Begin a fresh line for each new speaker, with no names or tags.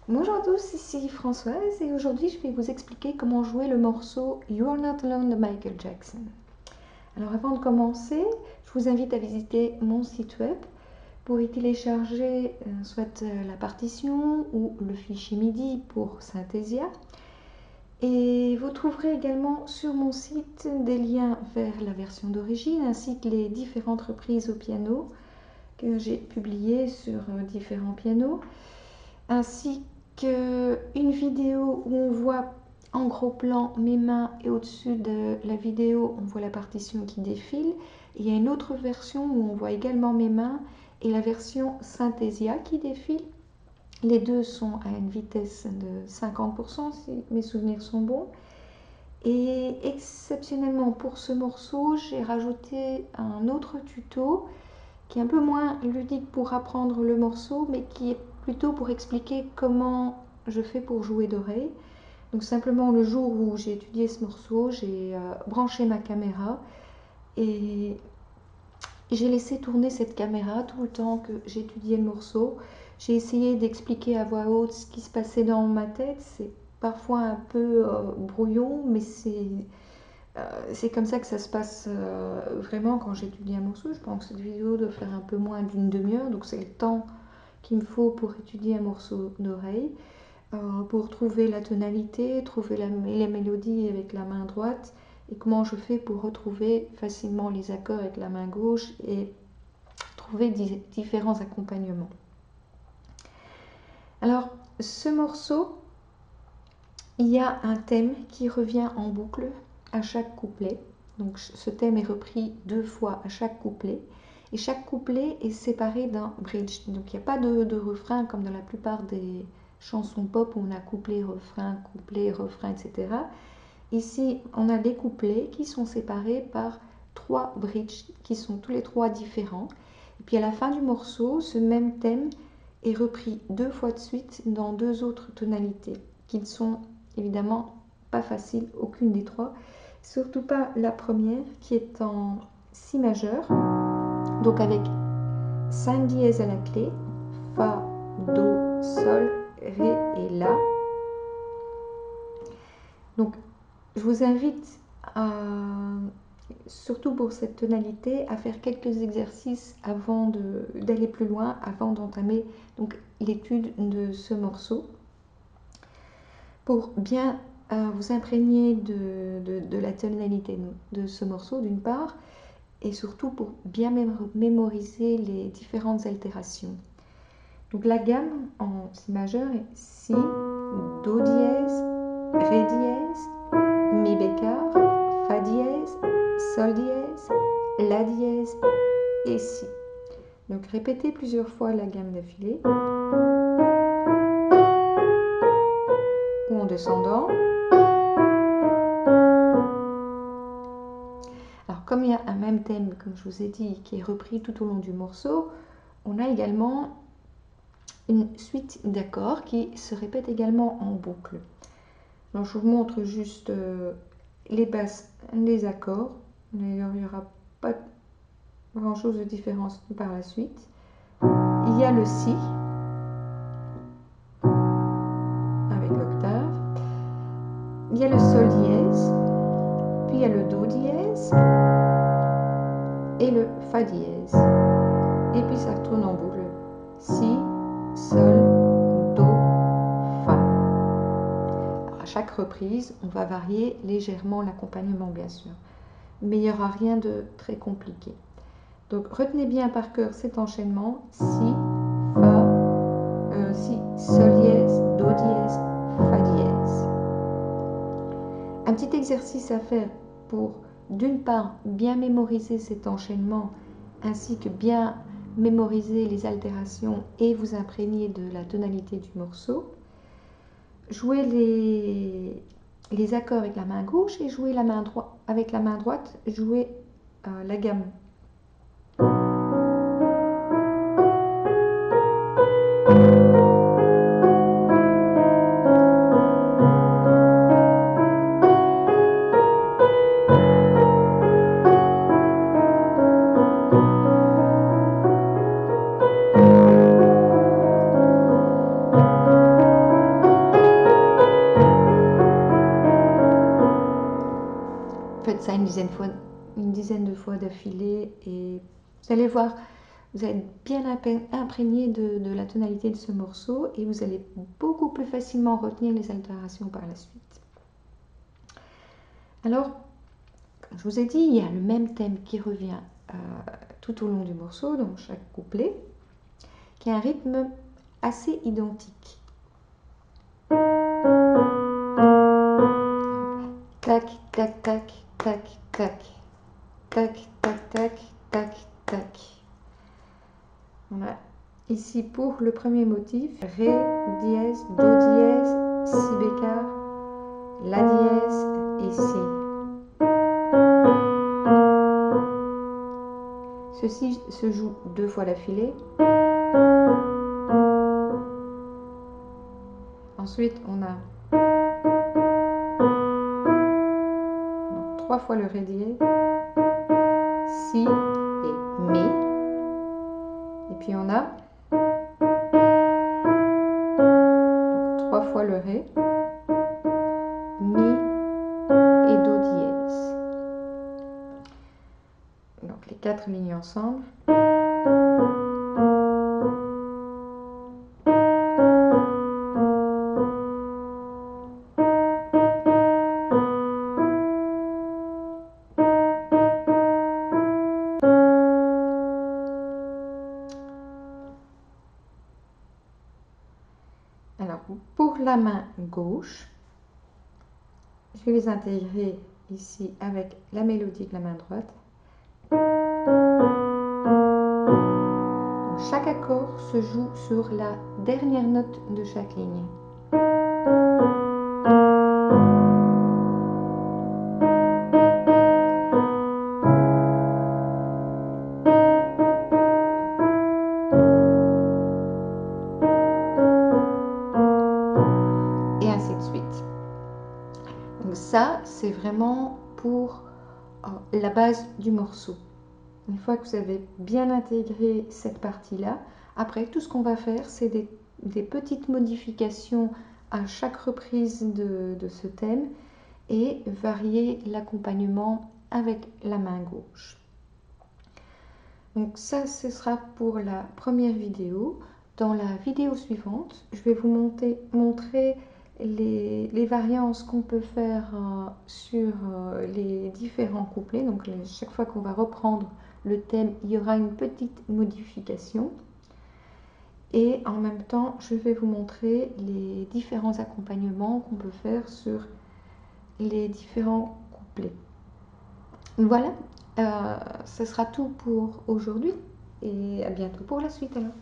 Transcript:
Bonjour à tous, ici Françoise et aujourd'hui je vais vous expliquer comment jouer le morceau You Are Not Alone de Michael Jackson. Alors avant de commencer, je vous invite à visiter mon site web pour y télécharger soit la partition ou le fichier MIDI pour Synthesia. Et vous trouverez également sur mon site des liens vers la version d'origine ainsi que les différentes reprises au piano que j'ai publiées sur différents pianos, ainsi qu'une vidéo où on voit en gros plan mes mains et au-dessus de la vidéo on voit la partition qui défile. Et il y a une autre version où on voit également mes mains et la version Synthesia qui défile. Les deux sont à une vitesse de 50% si mes souvenirs sont bons. Et exceptionnellement pour ce morceau, j'ai rajouté un autre tuto qui est un peu moins ludique pour apprendre le morceau, mais qui est plutôt pour expliquer comment je fais pour jouer d'oreille. Donc simplement le jour où j'ai étudié ce morceau, j'ai branché ma caméra et j'ai laissé tourner cette caméra tout le temps que j'étudiais le morceau. J'ai essayé d'expliquer à voix haute ce qui se passait dans ma tête. C'est parfois un peu brouillon, mais c'est comme ça que ça se passe vraiment quand j'étudie un morceau. Je pense que cette vidéo doit faire un peu moins d'une demi-heure, donc c'est le temps qu'il me faut pour étudier un morceau d'oreille, pour trouver la tonalité, trouver les mélodies avec la main droite, et comment je fais pour retrouver facilement les accords avec la main gauche et trouver différents accompagnements. Alors, ce morceau, il y a un thème qui revient en boucle à chaque couplet. Donc ce thème est repris 2 fois à chaque couplet. Et chaque couplet est séparé d'un bridge. Donc il n'y a pas de refrain comme dans la plupart des chansons pop où on a couplet, refrain, etc. Ici, on a des couplets qui sont séparés par 3 bridges qui sont tous les 3 différents. Et puis à la fin du morceau, ce même thème est repris 2 fois de suite dans 2 autres tonalités qui ne sont évidemment pas faciles, aucune des 3. Surtout pas la première qui est en si majeur, donc avec 5 dièses à la clé, Fa, Do, Sol, Ré et La. Donc je vous invite surtout pour cette tonalité à faire quelques exercices avant d'aller plus loin, avant d'entamer l'étude de ce morceau, pour bien vous imprégner de la tonalité de ce morceau d'une part, et surtout pour bien mémoriser les différentes altérations. Donc la gamme en si majeur est Si, Do dièse, Ré dièse, Mi bécard, Fa dièse, Sol dièse, La dièse et Si. Donc répétez plusieurs fois la gamme d'affilée. Ou en descendant. Alors comme il y a un même thème, comme je vous ai dit, qui est repris tout au long du morceau, on a également une suite d'accords qui se répètent également en boucle. Alors je vous montre juste les basses des accords. D'ailleurs, il n'y aura pas grand chose de différence par la suite. Il y a le Si avec l'octave. Il y a le Sol dièse. Puis il y a le Do dièse et le Fa dièse. Et puis ça retourne en boucle. Si, Sol, Do, Fa. Alors à chaque reprise, on va varier légèrement l'accompagnement, bien sûr. Mais il n'y aura rien de très compliqué. Donc retenez bien par cœur cet enchaînement. Si, Sol dièse, Do dièse, Fa dièse. Un petit exercice à faire pour, d'une part, bien mémoriser cet enchaînement, ainsi que bien mémoriser les altérations et vous imprégner de la tonalité du morceau. Jouez les accords avec la main gauche et jouez avec la main droite, jouez la gamme. une dizaine de fois d'affilée et vous allez voir, vous allez être bien imprégné de la tonalité de ce morceau et vous allez beaucoup plus facilement retenir les altérations par la suite. Alors, je vous ai dit, il y a le même thème qui revient tout au long du morceau, dans chaque couplet, qui a un rythme assez identique. Tac, tac, tac, tac, tac, tac, tac, tac, tac, tac. On a ici pour le premier motif, Ré, dièse, Do dièse, Si bécard, La dièse et Si. Ceci se joue 2 fois d'affilée. Ensuite, on a 3 fois le Ré dièse, Si et Mi. Et puis on a 3 fois le Ré, Mi et Do dièse. Donc les 4 lignes ensemble. Alors, pour la main gauche, je vais les intégrer ici avec la mélodie de la main droite. Donc, chaque accord se joue sur la dernière note de chaque ligne. Et ainsi de suite. Donc ça, c'est vraiment pour la base du morceau. Une fois que vous avez bien intégré cette partie-là, après, tout ce qu'on va faire, c'est des petites modifications à chaque reprise de ce thème et varier l'accompagnement avec la main gauche. Donc ça, ce sera pour la première vidéo. Dans la vidéo suivante, je vais vous montrer les variances qu'on peut faire sur les différents couplets. Donc chaque fois qu'on va reprendre le thème, il y aura une petite modification. Et en même temps, je vais vous montrer les différents accompagnements qu'on peut faire sur les différents couplets. Voilà, ce sera tout pour aujourd'hui et à bientôt pour la suite alors.